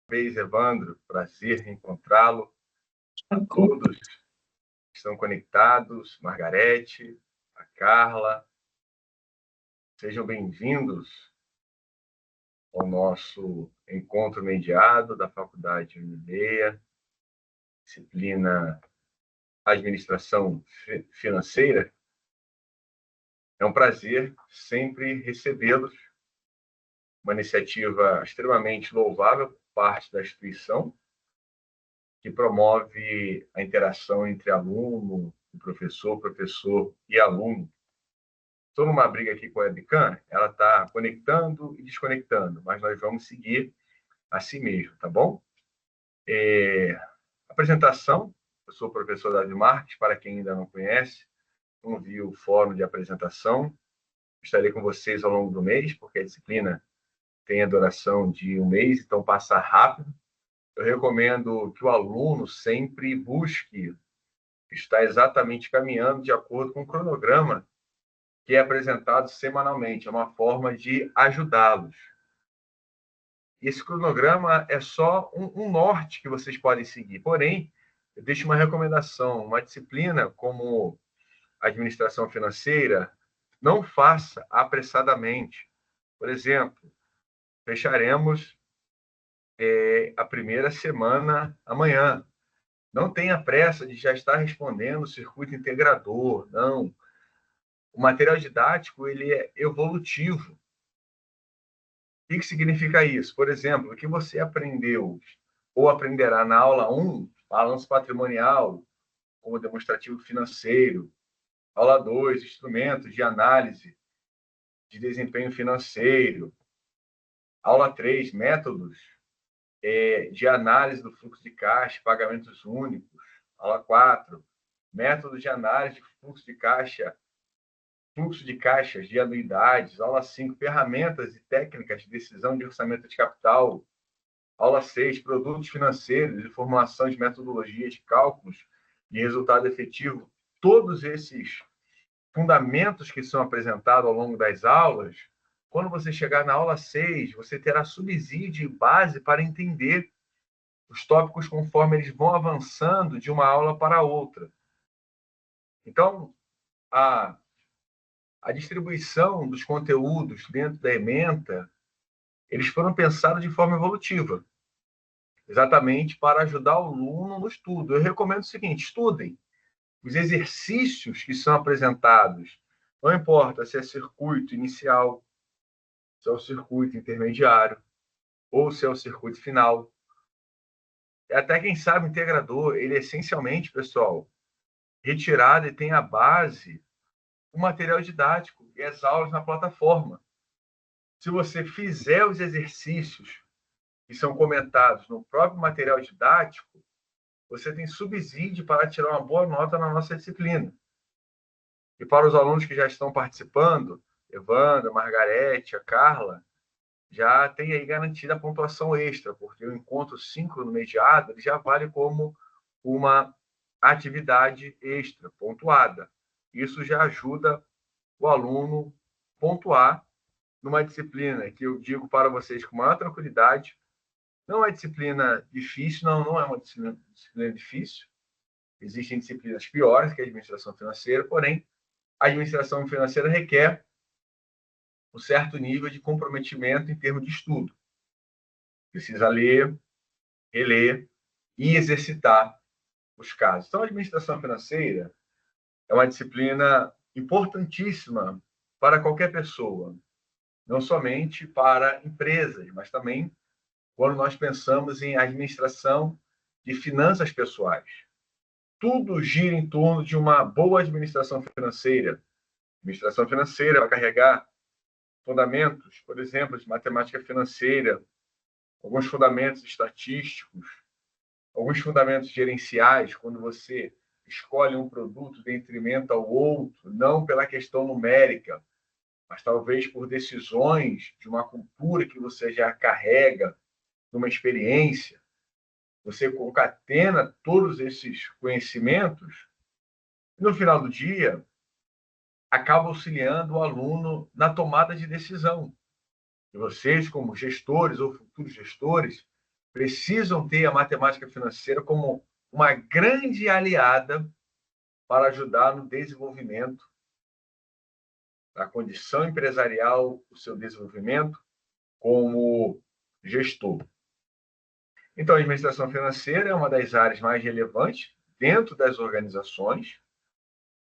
Vez, Evandro, prazer reencontrá-lo. A todos que estão conectados, Margarete, a Carla, sejam bem-vindos ao nosso encontro mediado da Faculdade Unimeia, disciplina Administração Financeira. É um prazer sempre recebê-los, uma iniciativa extremamente louvável por parte da instituição, que promove a interação entre aluno e professor, professor e aluno. Estou numa briga aqui com a webcam, ela está conectando e desconectando, mas nós vamos seguir assim mesmo, tá bom? Apresentação, eu sou o professor Davi Marques, para quem ainda não conhece, não viu o fórum de apresentação, estarei com vocês ao longo do mês, porque a disciplina tem a duração de um mês, então passa rápido. Eu recomendo que o aluno sempre busque estar exatamente caminhando de acordo com o cronograma que é apresentado semanalmente. É uma forma de ajudá-los. E esse cronograma é só um norte que vocês podem seguir. Porém, eu deixo uma recomendação, uma disciplina como administração financeira, não faça apressadamente. Por exemplo, fecharemos a primeira semana amanhã. Não tenha pressa de já estar respondendo o circuito integrador, não. O material didático ele é evolutivo. O que significa isso? Por exemplo, o que você aprendeu ou aprenderá na aula 1, balanço patrimonial, como demonstrativo financeiro, aula 2, instrumentos de análise de desempenho financeiro, aula 3, métodos de análise do fluxo de caixa, pagamentos únicos, aula 4, métodos de análise de fluxo de caixas de anuidades, aula 5, ferramentas e técnicas de decisão de orçamento de capital, aula 6, produtos financeiros e formulação de metodologias de cálculos de resultado efetivo. Todos esses fundamentos que são apresentados ao longo das aulas, quando você chegar na aula 6, você terá subsídio e base para entender os tópicos conforme eles vão avançando de uma aula para outra. Então, a distribuição dos conteúdos dentro da ementa, eles foram pensados de forma evolutiva, exatamente para ajudar o aluno no estudo. Eu recomendo o seguinte: estudem os exercícios que são apresentados, não importa se é circuito inicial, se é o circuito intermediário, ou se é o circuito final. Até quem sabe o integrador, ele é essencialmente, pessoal, retirado e tem a base, o material didático e as aulas na plataforma. Se você fizer os exercícios que são comentados no próprio material didático, você tem subsídio para tirar uma boa nota na nossa disciplina. E para os alunos que já estão participando, Evandra, Margarete, a Carla, já tem aí garantida a pontuação extra, porque o encontro síncrono mediado ele já vale como uma atividade extra, pontuada. Isso já ajuda o aluno a pontuar numa disciplina que eu digo para vocês com maior tranquilidade. Não é disciplina difícil, não é uma disciplina difícil. Existem disciplinas piores que a administração financeira, porém, a administração financeira requer um certo nível de comprometimento em termos de estudo. Precisa ler, reler e exercitar os casos. Então, a administração financeira é uma disciplina importantíssima para qualquer pessoa, não somente para empresas, mas também quando nós pensamos em administração de finanças pessoais. Tudo gira em torno de uma boa administração financeira. A administração financeira vai carregar fundamentos, por exemplo, de matemática financeira, alguns fundamentos estatísticos, alguns fundamentos gerenciais, quando você escolhe um produto em detrimento ao outro, não pela questão numérica, mas talvez por decisões de uma cultura que você já carrega, de uma experiência. Você concatena todos esses conhecimentos e, no final do dia, acaba auxiliando o aluno na tomada de decisão. E vocês, como gestores ou futuros gestores, precisam ter a matemática financeira como uma grande aliada para ajudar no desenvolvimento da condição empresarial, o seu desenvolvimento como gestor. Então, a administração financeira é uma das áreas mais relevantes dentro das organizações,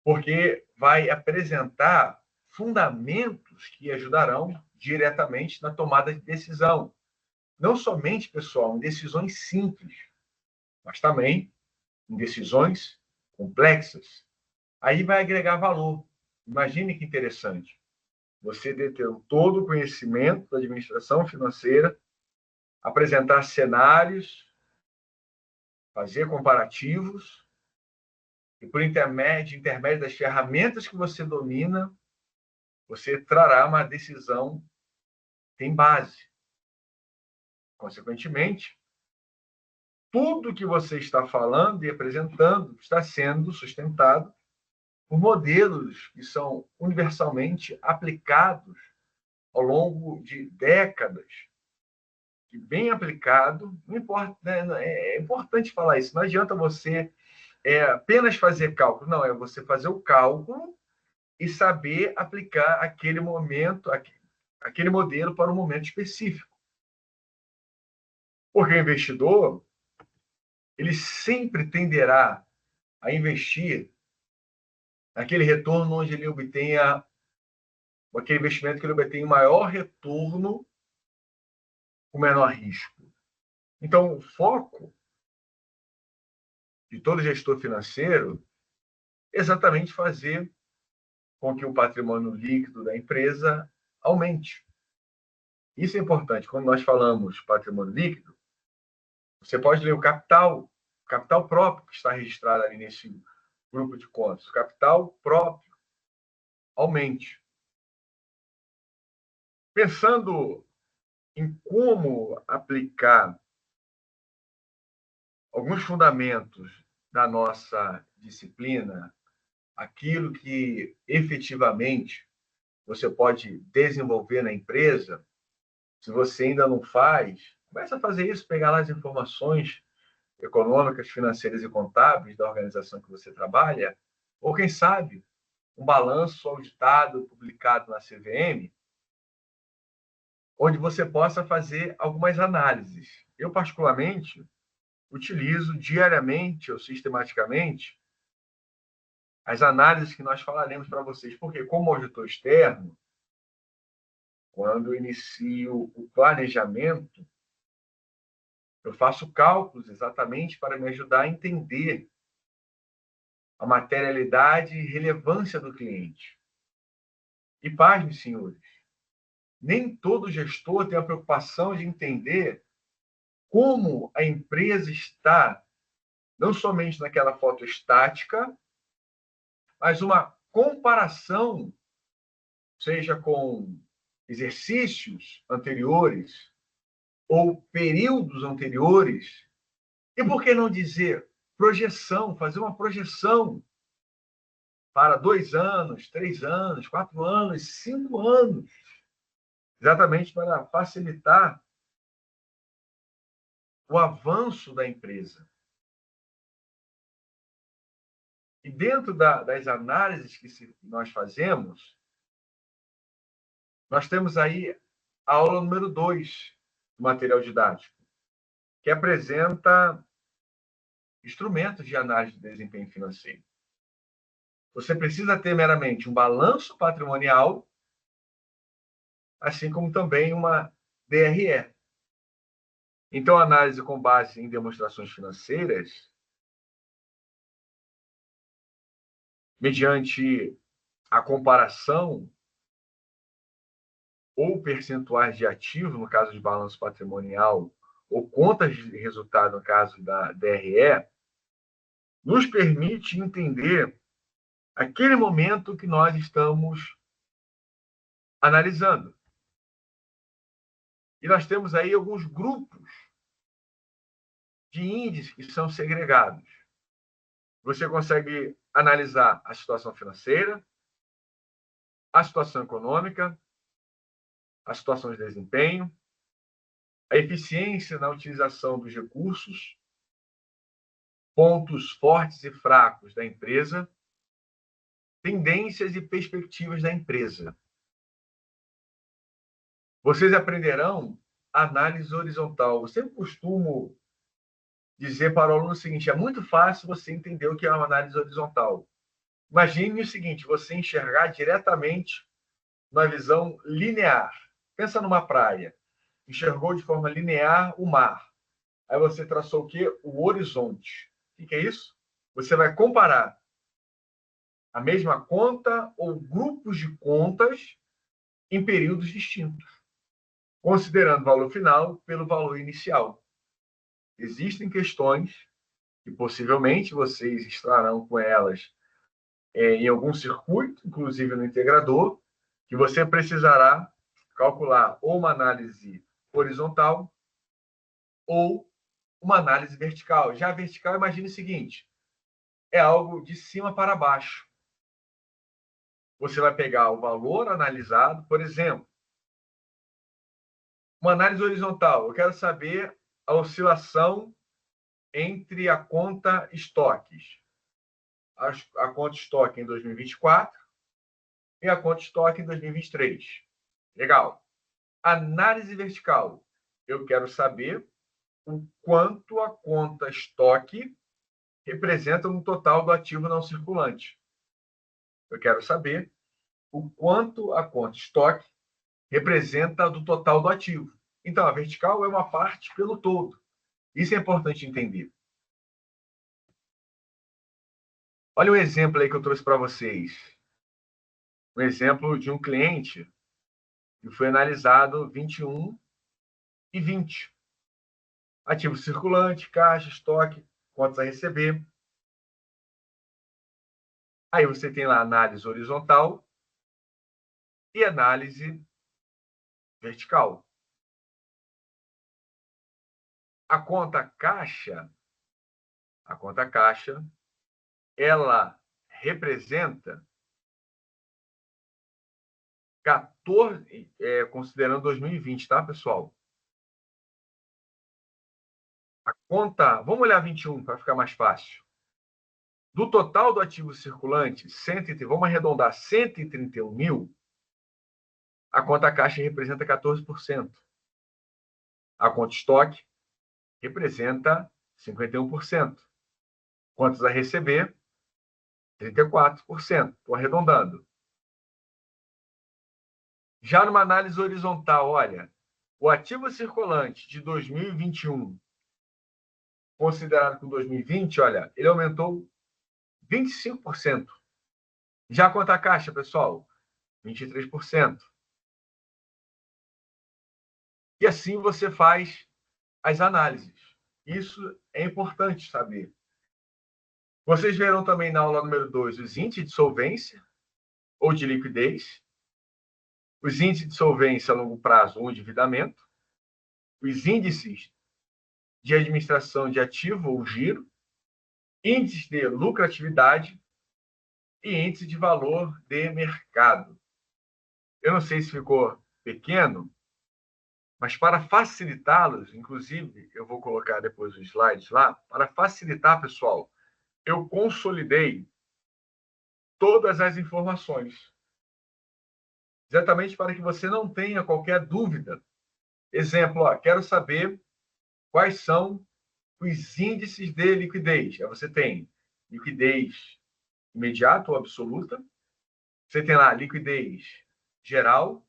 porque vai apresentar fundamentos que ajudarão diretamente na tomada de decisão. Não somente, pessoal, em decisões simples, mas também em decisões complexas. Aí vai agregar valor. Imagine que interessante. Você ter todo o conhecimento da administração financeira, apresentar cenários, fazer comparativos, e por intermédio das ferramentas que você domina, você trará uma decisão que tem base. Consequentemente, tudo que você está falando e apresentando está sendo sustentado por modelos que são universalmente aplicados ao longo de décadas. E bem aplicado, não importa, né? É importante falar isso. Não adianta você apenas fazer cálculo, não, é você fazer o cálculo e saber aplicar aquele momento, aquele modelo para um momento específico. Porque o investidor, ele sempre tenderá a investir naquele retorno onde ele obtenha, aquele investimento que ele obtenha o maior retorno com menor risco. Então, o foco de todo gestor financeiro é exatamente fazer com que o patrimônio líquido da empresa aumente. Isso é importante. Quando nós falamos patrimônio líquido, você pode ler o capital próprio que está registrado ali nesse grupo de contas. O capital próprio aumente. Pensando em como aplicar alguns fundamentos da nossa disciplina, aquilo que efetivamente você pode desenvolver na empresa, se você ainda não faz, comece a fazer isso, pegar lá as informações econômicas, financeiras e contábeis da organização que você trabalha, ou quem sabe, um balanço auditado, publicado na CVM, onde você possa fazer algumas análises. Eu, particularmente, utilizo diariamente ou sistematicamente as análises que nós falaremos para vocês, porque como auditor externo, quando eu inicio o planejamento, eu faço cálculos exatamente para me ajudar a entender a materialidade e relevância do cliente. E pasmem, senhores, nem todo gestor tem a preocupação de entender como a empresa está, não somente naquela foto estática, mas uma comparação, seja com exercícios anteriores ou períodos anteriores, e por que não dizer projeção, fazer uma projeção para 2 anos, 3 anos, 4 anos, 5 anos, exatamente para facilitar o avanço da empresa. E dentro das análises que nós fazemos, nós temos aí a aula número 2 do material didático, que apresenta instrumentos de análise de desempenho financeiro. Você precisa ter meramente um balanço patrimonial, assim como também uma DRE. Então, a análise com base em demonstrações financeiras, mediante a comparação ou percentuais de ativo, no caso de balanço patrimonial, ou contas de resultado, no caso da DRE, nos permite entender aquele momento que nós estamos analisando. E nós temos aí alguns grupos de índices que são segregados. Você consegue analisar a situação financeira, a situação econômica, a situação de desempenho, a eficiência na utilização dos recursos, pontos fortes e fracos da empresa, tendências e perspectivas da empresa. Vocês aprenderão análise horizontal. Eu sempre costumo dizer para o aluno o seguinte: é muito fácil você entender o que é uma análise horizontal. Imagine o seguinte: você enxergar diretamente uma visão linear. Pensa numa praia. Enxergou de forma linear o mar. Aí você traçou o quê? O horizonte. O que é isso? Você vai comparar a mesma conta ou grupos de contas em períodos distintos, considerando o valor final pelo valor inicial. Existem questões que possivelmente vocês estarão com elas em algum circuito, inclusive no integrador, que você precisará calcular ou uma análise horizontal ou uma análise vertical. Já a vertical, imagine o seguinte: é algo de cima para baixo. Você vai pegar o valor analisado, por exemplo, uma análise horizontal. Eu quero saber a oscilação entre a conta estoques. A conta estoque em 2024 e a conta estoque em 2023. Legal. Análise vertical. Eu quero saber o quanto a conta estoque representa no total do ativo não circulante. Eu quero saber o quanto a conta estoque representa do total do ativo. Então, a vertical é uma parte pelo todo. Isso é importante entender. Olha um exemplo aí que eu trouxe para vocês. Um exemplo de um cliente que foi analisado 21 e 20. Ativo circulante, caixa, estoque, contas a receber. Aí você tem lá análise horizontal e análise vertical. A conta caixa, ela representa 14, considerando 2020, tá, pessoal? A conta, vamos olhar 21 para ficar mais fácil. Do total do ativo circulante, vamos arredondar, 131 mil, a conta caixa representa 14%. A conta estoque representa 51%. Contas a receber, 34%. Estou arredondando. Já numa análise horizontal, olha, o ativo circulante de 2021, considerado com 2020, olha, ele aumentou 25%. Já a conta caixa, pessoal, 23%. E assim você faz as análises. Isso é importante saber. Vocês verão também na aula número 2 os índices de solvência ou de liquidez, os índices de solvência a longo prazo ou endividamento, os índices de administração de ativo ou giro, índices de lucratividade e índice de valor de mercado. Eu não sei se ficou pequeno, mas para facilitá-los, inclusive, eu vou colocar depois os slides lá, para facilitar, pessoal, eu consolidei todas as informações, exatamente para que você não tenha qualquer dúvida. Exemplo, quero saber quais são os índices de liquidez. Aí você tem liquidez imediata ou absoluta, você tem lá liquidez geral,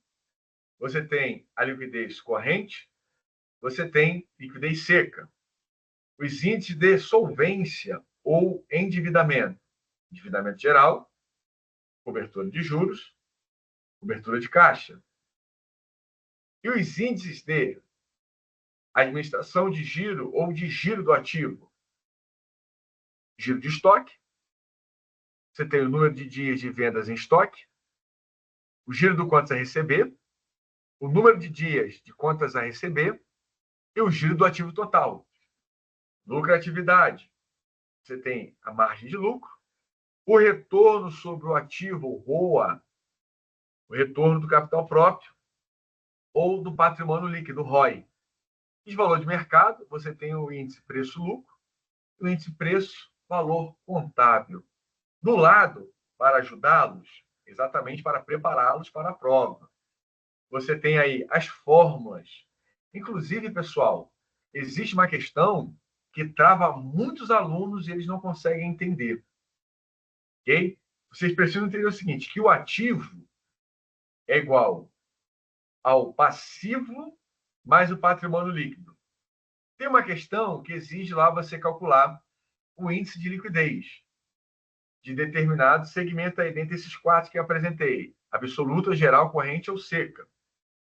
você tem a liquidez corrente, você tem liquidez seca. Os índices de solvência ou endividamento. Endividamento geral, cobertura de juros, cobertura de caixa. E os índices de administração de giro ou de giro do ativo. Giro de estoque, você tem o número de dias de vendas em estoque, o giro do contas a receber, o número de dias de contas a receber e o giro do ativo total. Lucratividade, você tem a margem de lucro, o retorno sobre o ativo, o ROA, o retorno do capital próprio, ou do patrimônio líquido, ROI. E valor de mercado, você tem o índice preço-lucro, o índice preço-valor contábil. Do lado, para ajudá-los, exatamente para prepará-los para a prova. Você tem aí as fórmulas. Inclusive, pessoal, existe uma questão que trava muitos alunos e eles não conseguem entender. Ok? Vocês precisam entender o seguinte, que o ativo é igual ao passivo mais o patrimônio líquido. Tem uma questão que exige lá você calcular o índice de liquidez de determinado segmento aí dentre esses quatro que eu apresentei: absoluta, geral, corrente ou seca.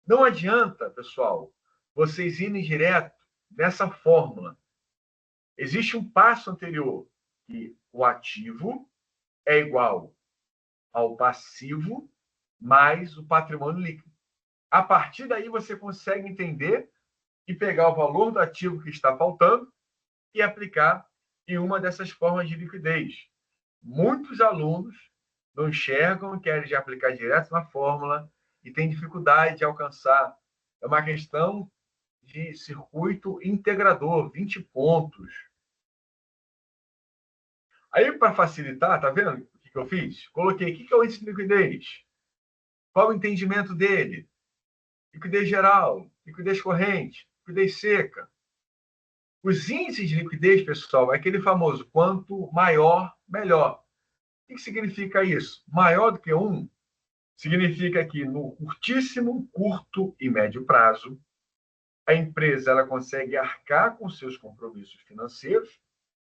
Não adianta, pessoal, vocês irem direto nessa fórmula. Existe um passo anterior, que o ativo é igual ao passivo mais o patrimônio líquido. A partir daí, você consegue entender e pegar o valor do ativo que está faltando e aplicar em uma dessas formas de liquidez. Muitos alunos não enxergam e querem já aplicar direto na fórmula e têm dificuldade de alcançar. É uma questão de circuito integrador, 20 pontos. Aí, para facilitar, tá vendo o que eu fiz? Coloquei o que é o índice de liquidez? Qual o entendimento dele? Liquidez geral, liquidez corrente, liquidez seca. Os índices de liquidez, pessoal, é aquele famoso quanto maior, melhor. O que significa isso? Maior do que 1 significa que no curtíssimo, curto e médio prazo, a empresa ela consegue arcar com seus compromissos financeiros,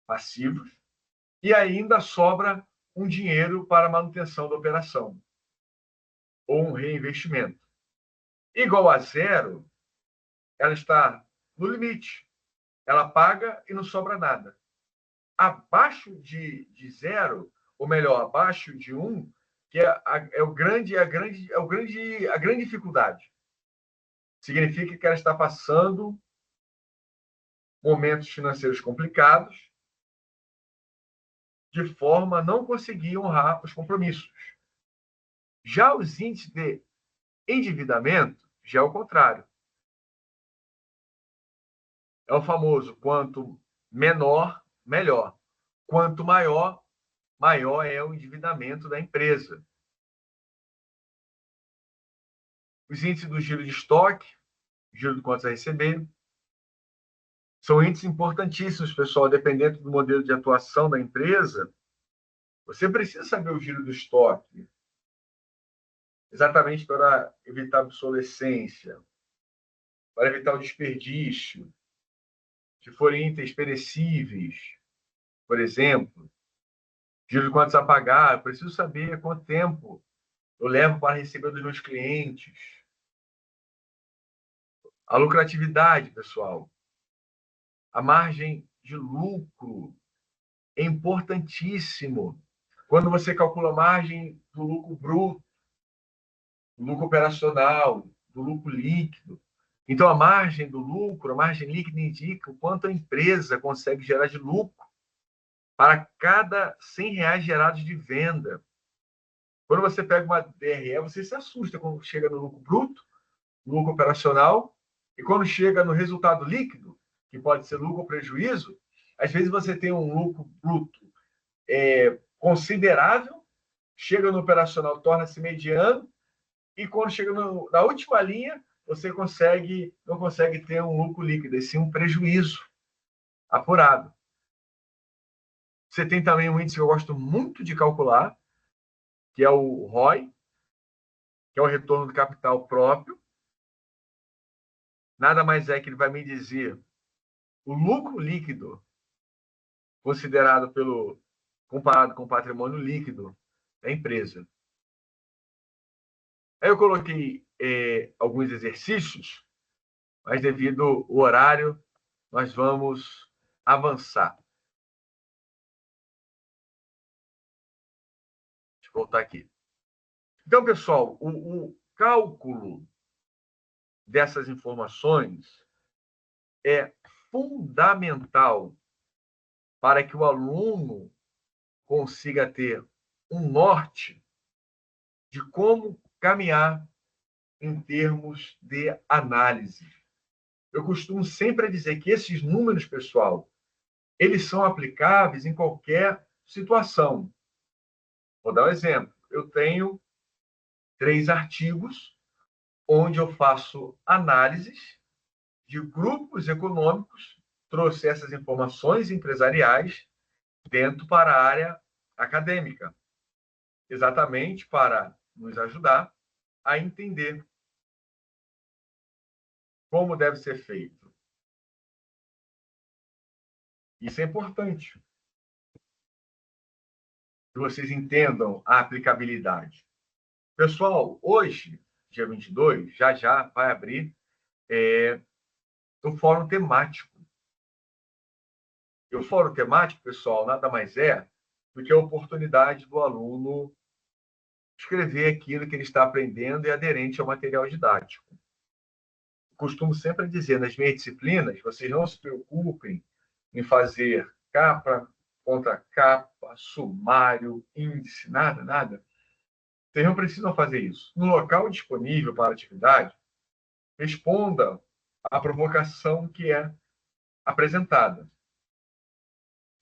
passivos, e ainda sobra um dinheiro para a manutenção da operação, ou um reinvestimento. Igual a zero, ela está no limite. Ela paga e não sobra nada. Abaixo de zero, ou melhor, abaixo de um, que é a grande dificuldade. Significa que ela está passando momentos financeiros complicados de forma a não conseguir honrar os compromissos. Já os índices de endividamento, já é o contrário. É o famoso quanto menor, melhor. Quanto maior, maior é o endividamento da empresa. Os índices do giro de estoque, giro de contas a receber, são índices importantíssimos, pessoal, dependendo do modelo de atuação da empresa. Você precisa saber o giro do estoque, exatamente para evitar a obsolescência, para evitar o desperdício. Se forem itens perecíveis, por exemplo, giro de contas a pagar, eu preciso saber quanto tempo eu levo para receber dos meus clientes. A lucratividade, pessoal, a margem de lucro é importantíssimo. Quando você calcula a margem do lucro bruto, do lucro operacional, do lucro líquido. Então, a margem do lucro, a margem líquida indica o quanto a empresa consegue gerar de lucro para cada R$ 100 gerados de venda. Quando você pega uma DRE, você se assusta quando chega no lucro bruto, lucro operacional, e quando chega no resultado líquido, que pode ser lucro ou prejuízo, às vezes você tem um lucro bruto considerável, chega no operacional, torna-se mediano, e quando chega na última linha, você não consegue ter um lucro líquido, e sim um prejuízo apurado. Você tem também um índice que eu gosto muito de calcular, que é o ROI, que é o retorno do capital próprio. Nada mais é que ele vai me dizer o lucro líquido considerado comparado com o patrimônio líquido da empresa. Aí eu coloquei alguns exercícios, mas devido ao horário, nós vamos avançar. Deixa eu voltar aqui. Então, pessoal, o cálculo dessas informações é fundamental para que o aluno consiga ter um norte de como caminhar em termos de análise. Eu costumo sempre dizer que esses números, pessoal, eles são aplicáveis em qualquer situação. Vou dar um exemplo. Eu tenho 3 artigos onde eu faço análises de grupos econômicos, trouxe essas informações empresariais dentro para a área acadêmica, exatamente para nos ajudar a entender como deve ser feito. Isso é importante, que vocês entendam a aplicabilidade. Pessoal, hoje, dia 22, já vai abrir o fórum temático. E o fórum temático, pessoal, nada mais é do que a oportunidade do aluno escrever aquilo que ele está aprendendo e aderente ao material didático. Costumo sempre dizer, nas minhas disciplinas, vocês não se preocupem em fazer capa contra capa, sumário, índice, nada. Vocês não precisam fazer isso. No local disponível para a atividade, responda à provocação que é apresentada.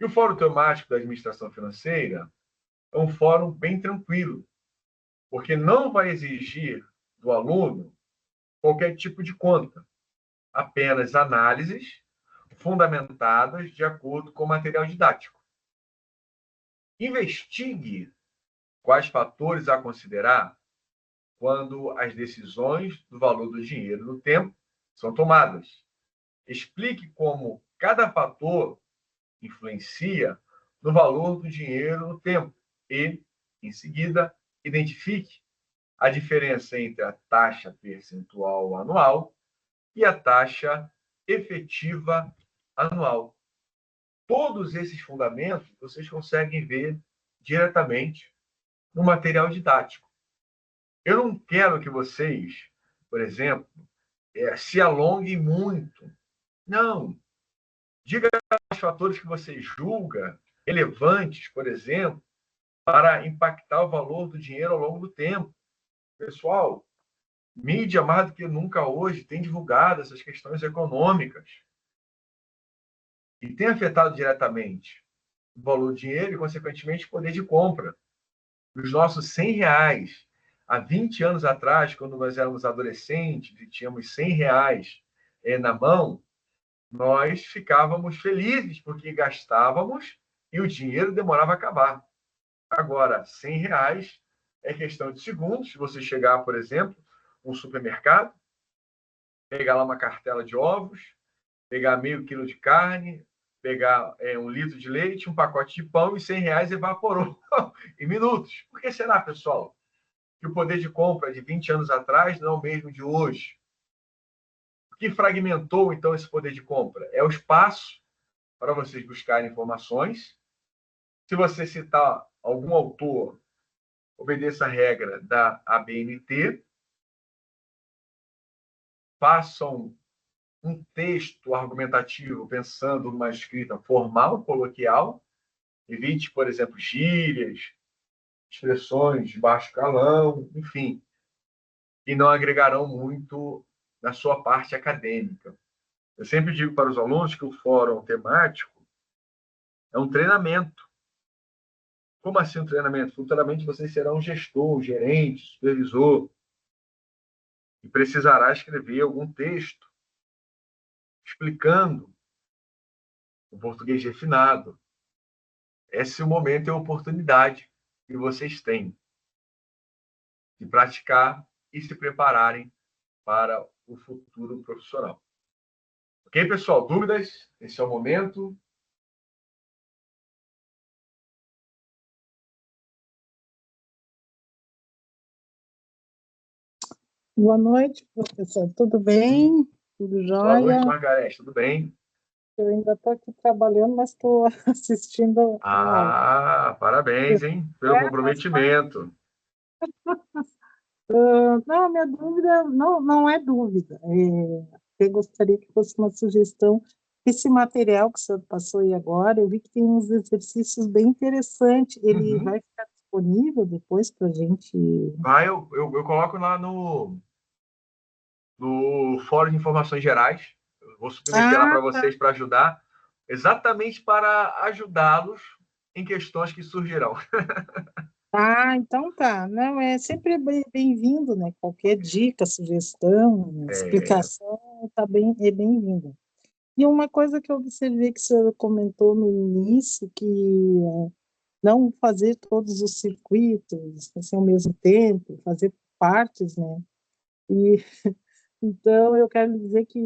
E o Fórum Temático da Administração Financeira é um fórum bem tranquilo, porque não vai exigir do aluno qualquer tipo de conta, apenas análises fundamentadas de acordo com o material didático. Investigue quais fatores a considerar quando as decisões do valor do dinheiro no tempo são tomadas. Explique como cada fator influencia no valor do dinheiro no tempo e, em seguida, identifique a diferença entre a taxa percentual anual e a taxa efetiva anual. Todos esses fundamentos vocês conseguem ver diretamente no material didático. Eu não quero que vocês, por exemplo, se alonguem muito. Não. Diga os fatores que você julga relevantes, por exemplo, para impactar o valor do dinheiro ao longo do tempo. Pessoal, mídia, mais do que nunca hoje, tem divulgado essas questões econômicas e tem afetado diretamente o valor do dinheiro e, consequentemente, o poder de compra. Os nossos R$ 100, há 20 anos atrás, quando nós éramos adolescentes e tínhamos R$ 100 na mão, nós ficávamos felizes porque gastávamos e o dinheiro demorava a acabar. Agora, R$ 100 é questão de segundos. Se você chegar, por exemplo, um supermercado, pegar lá uma cartela de ovos, pegar meio quilo de carne, pegar 1 litro de leite, um pacote de pão e R$ 100 evaporou em minutos. Por que será, pessoal, que o poder de compra de 20 anos atrás não é o mesmo de hoje? O que fragmentou, então, esse poder de compra? É o espaço para vocês buscarem informações. Se você citar algum autor, obedeça a regra da ABNT, façam um texto argumentativo pensando numa escrita formal, coloquial, evite, por exemplo, gírias, expressões de baixo calão, enfim, e não agregarão muito na sua parte acadêmica. Eu sempre digo para os alunos que o fórum temático é um treinamento. Como assim um treinamento? Futuramente você será um gestor, um gerente, supervisor, e precisará escrever algum texto explicando o português refinado. Esse é o momento e a oportunidade que vocês têm de praticar e se prepararem para o futuro profissional. Ok, pessoal? Dúvidas? Esse é o momento. Boa noite, professor. Tudo bem? Tudo Boa jóia? noite, Margarete. Tudo bem? Eu ainda estou aqui trabalhando, mas estou assistindo a aula. Parabéns, hein? Pelo comprometimento. Não, minha dúvida não é dúvida. Eu gostaria que fosse uma sugestão. Esse material que o senhor passou aí agora, eu vi que tem uns exercícios bem interessantes. Ele vai ficar disponível depois para a gente... Eu coloco lá no Fórum de Informações Gerais. Eu vou submeter lá para Tá. vocês para ajudar, exatamente para ajudá-los em questões que surgirão. Então tá. Não, é sempre bem-vindo, né? Qualquer dica, sugestão, É, explicação, é bem-vinda. E uma coisa que eu observei que o senhor comentou no início, que não fazer todos os circuitos assim, ao mesmo tempo, fazer partes, né? E então eu quero dizer que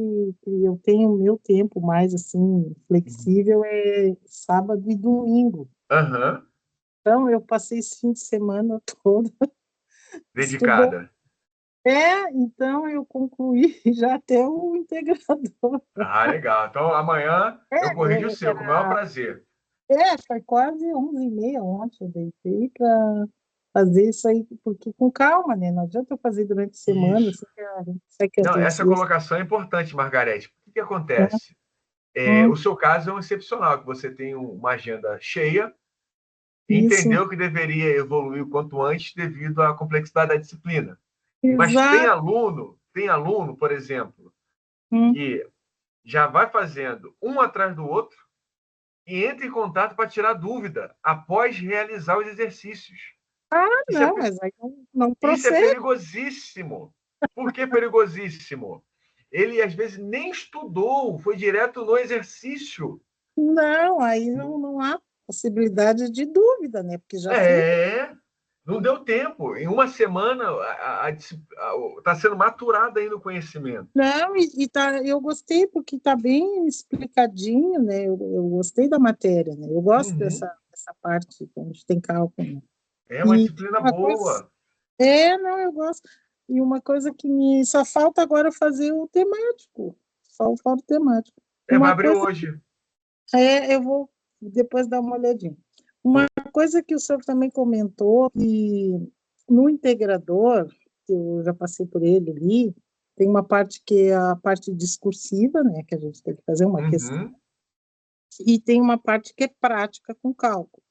eu tenho o meu tempo mais assim flexível é sábado e domingo. aham, Então eu passei esse fim de semana todo estudando. dedicada. Então eu concluí já até o integrador. Ah, legal. Então, amanhã eu corrijo o seu, com o maior Era, prazer. foi quase 11h30 ontem, eu deitei para fazer isso aí, porque com calma, né? Não adianta eu fazer durante a semana, Isso. assim, que a gente sabe que às Não, vezes essa sexta, colocação é importante, Margarete. O que né? acontece? O Hum, seu caso é um excepcional, que você tem uma agenda cheia e isso, entendeu que deveria evoluir o quanto antes devido à complexidade da disciplina. Mas exato. tem aluno, por exemplo, Hum. que já vai fazendo um atrás do outro e entra em contato para tirar dúvida após realizar os exercícios. Isso Não, é, mas aí não isso é procede. perigosíssimo. Por que perigosíssimo? Ele às vezes nem estudou, foi direto no exercício. Não, aí não há possibilidade de dúvida, né? Porque já fez. É, não deu tempo. Em uma semana está sendo maturado ainda o conhecimento. Não, eu gostei porque está bem explicadinho, né? Eu gostei da matéria, né? Eu gosto Uhum. dessa parte que a gente tem cálculo, né? É uma E disciplina uma coisa, boa. não, eu gosto. E uma coisa que me só falta agora fazer o temático. Só falta o temático. Vai Uma abrir coisa hoje. eu vou depois dar uma olhadinha. Uma coisa que o senhor também comentou, que no integrador, que eu já passei por ele ali, tem uma parte que é a parte discursiva, né, que a gente tem que fazer uma questão, Uhum. e tem uma parte que é prática com cálculo.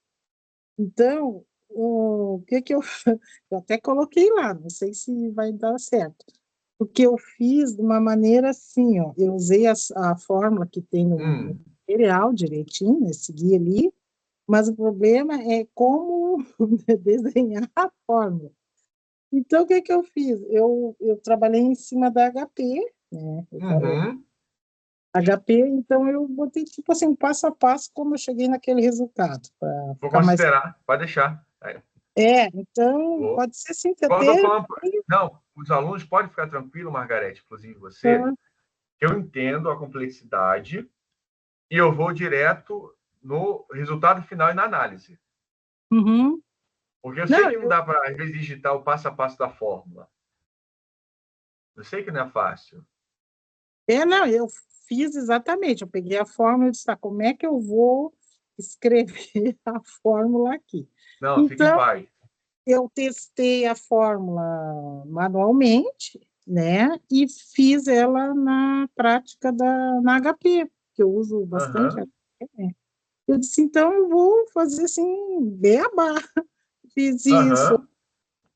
Então, o que que eu, eu até coloquei lá, não sei se vai dar certo, porque eu fiz de uma maneira assim, ó, eu usei a fórmula que tem no Hum. material direitinho, né, segui ali, mas o problema é como desenhar a fórmula. Então, o que que eu fiz? Eu trabalhei em cima da HP, né? Uhum. HP, então eu botei tipo assim, passo a passo como eu cheguei naquele resultado, para Vou ficar mais. considerar, pode deixar. Então Vou. pode ser sim que Igual eu tô até. falando, não, os alunos podem ficar tranquilos, Margarete, inclusive você, que eu entendo a complexidade e eu vou direto no resultado final e na análise. Uhum. Porque eu sei Não, que não dá para, às vezes, digitar o passo a passo da fórmula. Eu sei que não é fácil. não, eu fiz exatamente, eu peguei a fórmula e disse, tá, como é que eu vou escrever a fórmula aqui? Não, fique em Então, paz. eu testei a fórmula manualmente, né? E fiz ela na prática na HP, que eu uso bastante Uhum. HP, né? Eu disse, então eu vou fazer assim, beabá. Fiz isso,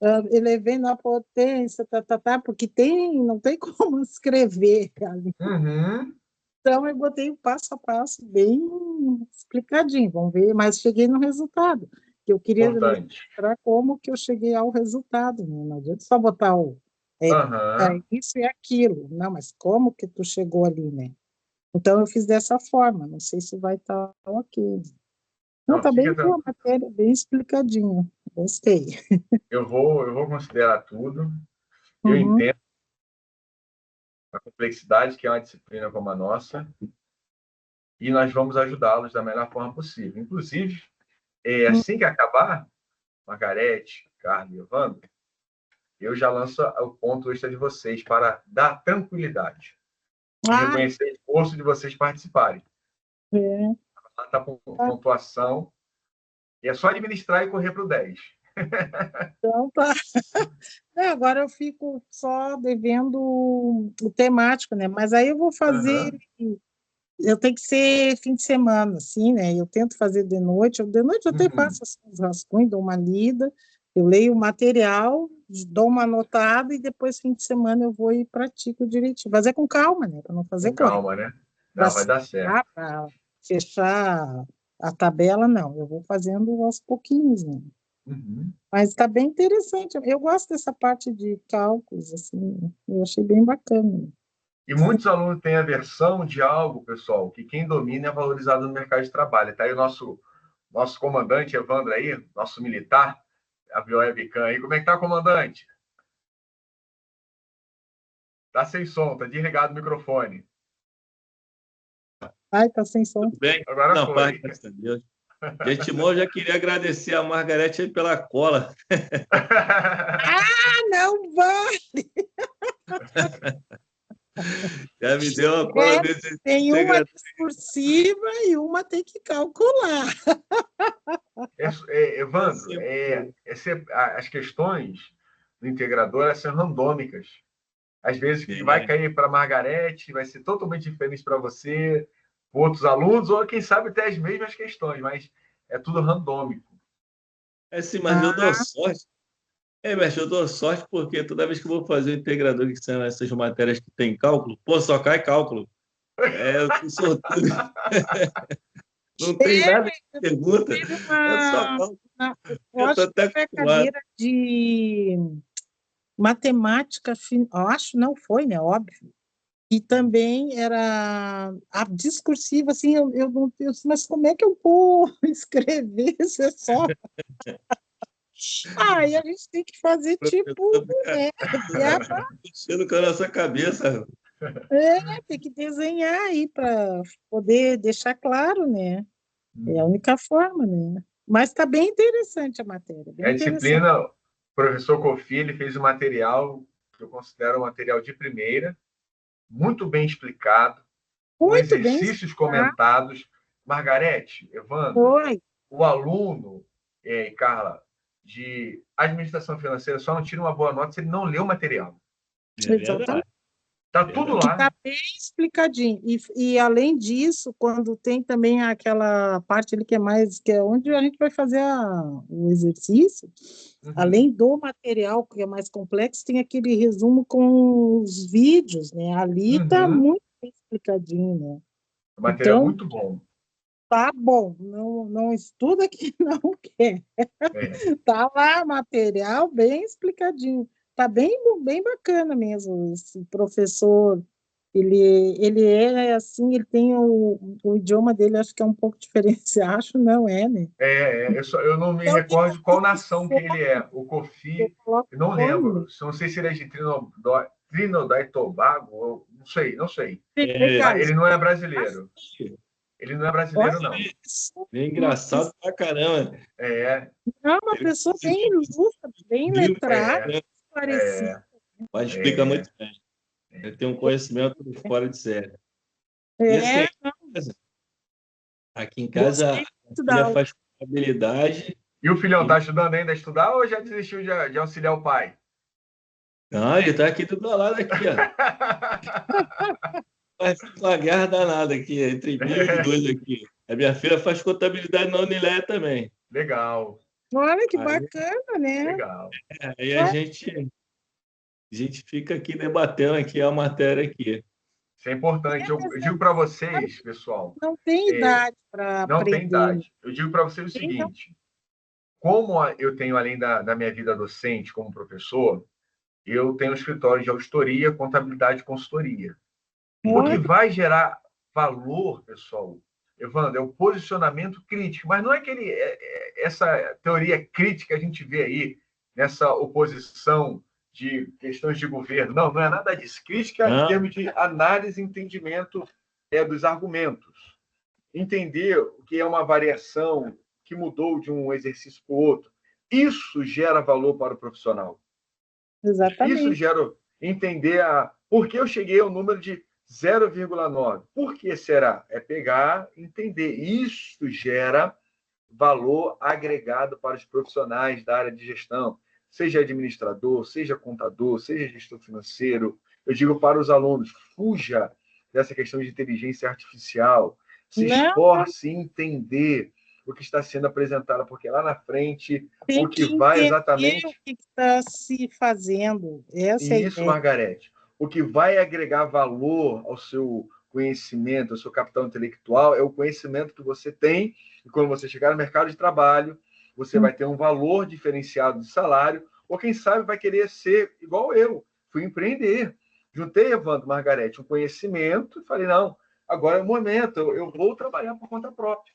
Uhum. elevei na potência, porque não tem como escrever ali. Uhum. Então eu botei o passo a passo bem explicadinho, vamos ver, mas cheguei no resultado. Eu queria Importante. mostrar como que eu cheguei ao resultado, né? Não adianta só botar Uhum. isso e aquilo, não, mas como que tu chegou ali, né? Então eu fiz dessa forma, não sei se vai estar ok. Não, Não, tá fica bem boa a tranquilo. matéria, bem explicadinho, gostei. Eu vou considerar tudo. Eu Uhum, entendo a complexidade que é uma disciplina como a nossa e nós vamos ajudá-los da melhor forma possível. Inclusive, uhum. assim que acabar, Margarete, Carlos e Evandro, eu já lanço o ponto extra de vocês para dar tranquilidade e Ah, reconhecer o esforço de vocês participarem. é, Lá está com tá, pontuação e é só administrar e correr para o 10. então tá. Agora eu fico só devendo o temático, né? Mas aí eu vou fazer. Uhum. Eu tenho que ser fim de semana, assim, né? Eu tento fazer de noite. De noite eu até Uhum. faço assim, uns rascunhos, dou uma lida, eu leio o material, dou uma anotada e depois, fim de semana, eu vou e pratico direitinho. Fazer com calma, né? Para não fazer Com correndo. calma, né? Para Não, vai dar certo. fechar a tabela, não. Eu vou fazendo aos pouquinhos, né? Uhum. Mas está bem interessante. Eu gosto dessa parte de cálculos, assim. Eu achei bem bacana. E muitos alunos têm aversão de algo, pessoal, que quem domina é valorizado no mercado de trabalho. Está aí o nosso comandante, Evandro, aí, nosso militar, abriu a webcam aí. Como é que tá, comandante? Tá sem som, tá desligado o microfone. Ai, tá sem som. Tudo bem? Agora Não, paz, foi. graças a Deus. De antemão, eu já queria agradecer a Margarete aí pela cola. Ah, não vale! Já me deu uma cola desse Tem uma integrador. discursiva e uma tem que calcular. Evandro, as questões do integrador elas são randômicas. Às vezes que vai cair para a Margarete, vai ser totalmente diferente para você, para outros alunos, ou quem sabe até as mesmas questões, mas é tudo randômico. É sim, mas eu dou sorte. Mestre, eu dou sorte porque toda vez que eu vou fazer o integrador, que são essas matérias que tem cálculo, pô, só cai cálculo. Eu sou sortudo. Não tem nada de pergunta. É só cálculo. Eu acho até que foi a cadeira de matemática, acho, não foi, né? Óbvio. E também era a discursiva, assim, eu não tenho, mas como é que eu vou escrever isso? É só. Aí a gente tem que fazer tipo, né? Mexendo com a nossa cabeça. Tem que desenhar aí para poder deixar claro, né? É a única forma, né? Mas está bem interessante a matéria. Bem A disciplina, o professor Kofi, ele fez um material que eu considero um material de primeira, muito bem explicado, com muito bem exercícios explicado. comentados. Margarete, Evandro, o aluno, Carla, de administração financeira só não tira uma boa nota se ele não lê o material. Exatamente. Está tudo lá. Está bem explicadinho. E, além disso, quando tem também aquela parte ali que é onde a gente vai fazer o exercício, além do material, que é mais complexo, tem aquele resumo com os vídeos, né? Ali está muito bem explicadinho, né? O material é muito bom. Tá bom, não estuda que não quer. Tá lá material bem explicadinho. Tá bem bacana mesmo esse professor. Ele é assim, ele tem o idioma dele, acho que é um pouco diferenciado, acho, não é, né? Eu não me recordo de qual nação que ele é. O Kofi, eu não lembro. Não sei se ele é de Trinidad e Tobago, não sei. Ele não é brasileiro. Ele não é brasileiro, não. É engraçado pra caramba. É uma pessoa bem ilustra, bem letrada, esclarecida. Mas explica muito bem. Ele tem um conhecimento fora de série. E assim, aqui em casa, a filha faz contabilidade. E o filhão está ajudando ainda a estudar ou já desistiu de auxiliar o pai? Não, ele está aqui do meu lado aqui, ó. Faz uma guerra danada aqui, entre mim e os dois aqui. A minha filha faz contabilidade na Unileia também. Legal. Olha que bacana, né? Legal. Aí a gente fica aqui debatendo aqui a matéria aqui. Isso é importante. Eu digo para vocês, pessoal. Não tem idade para aprender. Não tem idade. Eu digo para vocês o seguinte: como eu tenho, além da minha vida docente como professor, eu tenho um escritório de auditoria, contabilidade e consultoria. O que vai gerar valor, pessoal, Evandro, é o posicionamento crítico. Mas não é essa teoria crítica que a gente vê aí, nessa oposição de questões de governo. Não é nada disso. Crítica em termos de análise e entendimento dos argumentos. Entender o que é uma variação que mudou de um exercício para o outro. Isso gera valor para o profissional. Exatamente. Isso gera entender por que eu cheguei ao número de 0,9. Por que será? É pegar, entender. Isso gera valor agregado para os profissionais da área de gestão, seja administrador, seja contador, seja gestor financeiro. Eu digo para os alunos, fuja dessa questão de inteligência artificial, se esforce em entender o que está sendo apresentado, porque lá na frente, Tem o que que vai entender exatamente... o que está se fazendo. Essa é a Isso, ideia. Margarete. O que vai agregar valor ao seu conhecimento, ao seu capital intelectual, é o conhecimento que você tem, e quando você chegar no mercado de trabalho, você vai ter um valor diferenciado de salário, ou quem sabe vai querer ser igual eu. Fui empreender. Juntei, Evandro, Margarete, um conhecimento e falei, não, agora é o momento, eu vou trabalhar por conta própria.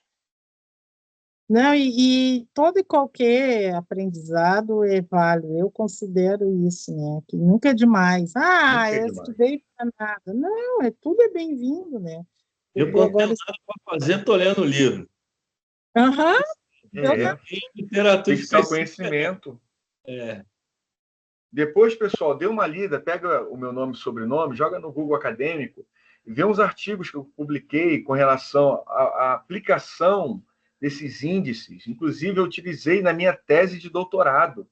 Não, e todo e qualquer aprendizado é válido, eu considero isso, né? Que nunca é demais. Ah, Nunca é eu demais. estudei para nada. Não, tudo é bem-vindo, né? Eu, Porque quando tenho agora. nada para fazer, estou lendo livro. Aham, eu É, Tem literatura fixar o específica. conhecimento. É. Depois, pessoal, dê uma lida, pega o meu nome e sobrenome, joga no Google Acadêmico e vê uns artigos que eu publiquei com relação à aplicação desses índices. Inclusive, eu utilizei na minha tese de doutorado.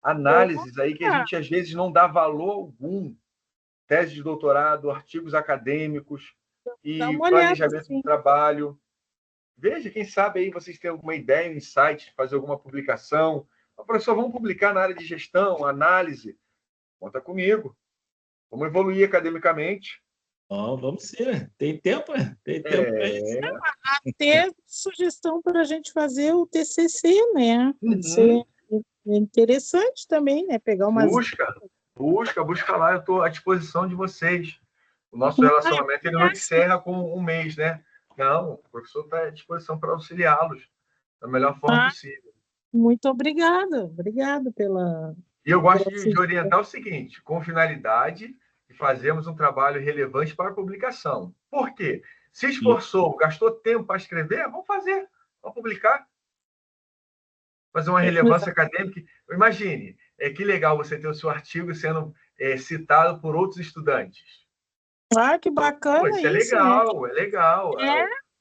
Análises aí que a gente, às vezes, não dá valor algum. Tese de doutorado, artigos acadêmicos dá e uma olhada planejamento de assim. trabalho. Veja, quem sabe aí vocês têm alguma ideia, um insight, fazer alguma publicação. Professor, vamos publicar na área de gestão, análise. Conta comigo. Vamos evoluir academicamente. Bom, vamos sim. Tem tempo, né? Tem tempo para isso. Ter sugestão para a gente fazer o TCC, né? Pode Uhum. ser interessante também, né? Pegar umas. Busca lá. Eu estou à disposição de vocês. O nosso relacionamento ele não encerra com um mês, né? Não, o professor está à disposição para auxiliá-los da melhor forma possível. Muito obrigada pela. E eu gosto de orientar o seguinte, com finalidade de fazermos um trabalho relevante para a publicação. Por quê? Se esforçou, gastou tempo para escrever, vamos fazer, vamos publicar. Fazer uma relevância acadêmica. Imagine, que legal você ter o seu artigo sendo citado por outros estudantes. Ah, que bacana Isso é isso, né? legal, é legal.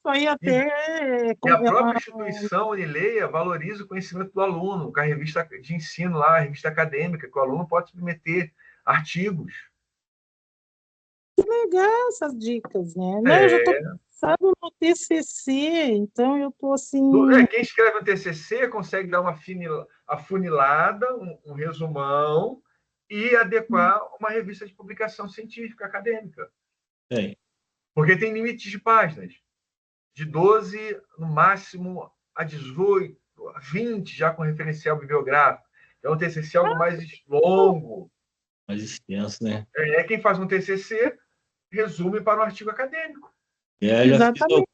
Foi até. E a própria instituição Unileia valoriza o conhecimento do aluno, com a revista de ensino lá, a revista acadêmica, que o aluno pode submeter artigos. Que legal essas dicas, né? Não, eu já estou pensando no TCC, então eu estou assim. Quem escreve um TCC consegue dar uma afunilada, um resumão e adequar uma revista de publicação científica acadêmica. Tem. Porque tem limites de páginas. De 12, no máximo, a 18, a 20, já com referencial bibliográfico. Então, o TCC é algo mais longo. Mais extenso, né? Quem faz um TCC resume para um artigo acadêmico. Exatamente.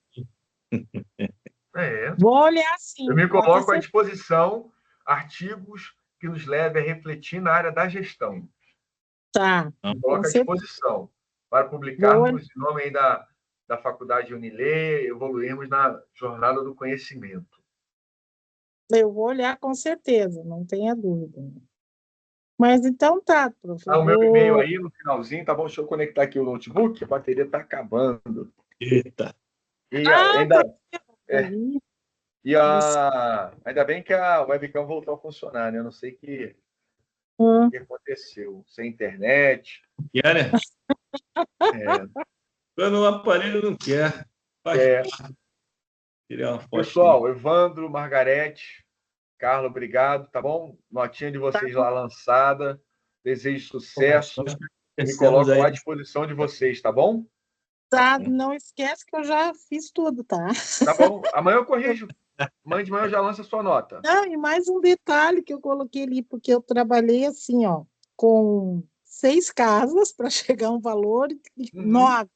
Vou olhar sim. Eu me coloco à disposição artigos que nos levem a refletir na área da gestão. Tá. Me coloco à disposição para publicarmos em nome aí da Faculdade Unileia, evoluirmos na jornada do conhecimento. Eu vou olhar com certeza, não tenha dúvida. Mas então tá, professor. O meu e-mail aí no finalzinho, tá bom? Deixa eu conectar aqui o notebook, a bateria está acabando. Eita! E ainda bem que a webcam voltou a funcionar, né? Eu não sei o que aconteceu. Sem internet. Quer, né? Quando o aparelho não quer. Pessoal, Evandro, Margarete, Carla, obrigado, tá bom? Notinha de vocês lá lançada. Desejo sucesso. Me coloco à disposição de vocês, tá bom? Tá, não esquece que eu já fiz tudo, tá? Tá bom. Amanhã eu corrijo. Amanhã de manhã eu já lanço a sua nota. E mais um detalhe que eu coloquei ali, porque eu trabalhei assim, ó, com 6 casas para chegar a um valor e 9.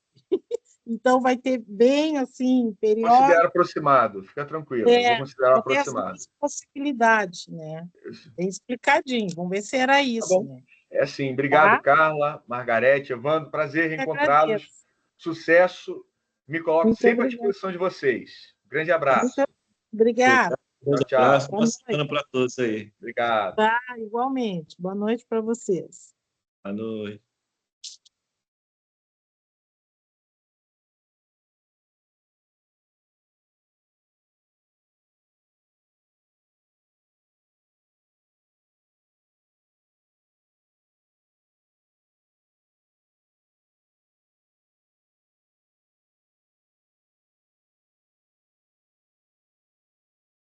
Então vai ter bem assim, período. Considero aproximado, fica tranquilo. Eu vou considerar aproximado. Possibilidade, né? Bem explicadinho. Vamos ver se era isso. Tá bom. Né? É assim. Obrigado, Carla, Margarete, Evandro. Prazer reencontrá-los. Sucesso. Me coloco sempre à disposição de vocês. Grande abraço. Obrigada. Tchau. Boa semana para todos aí. Obrigado. Tá, igualmente. Boa noite para vocês. Boa noite.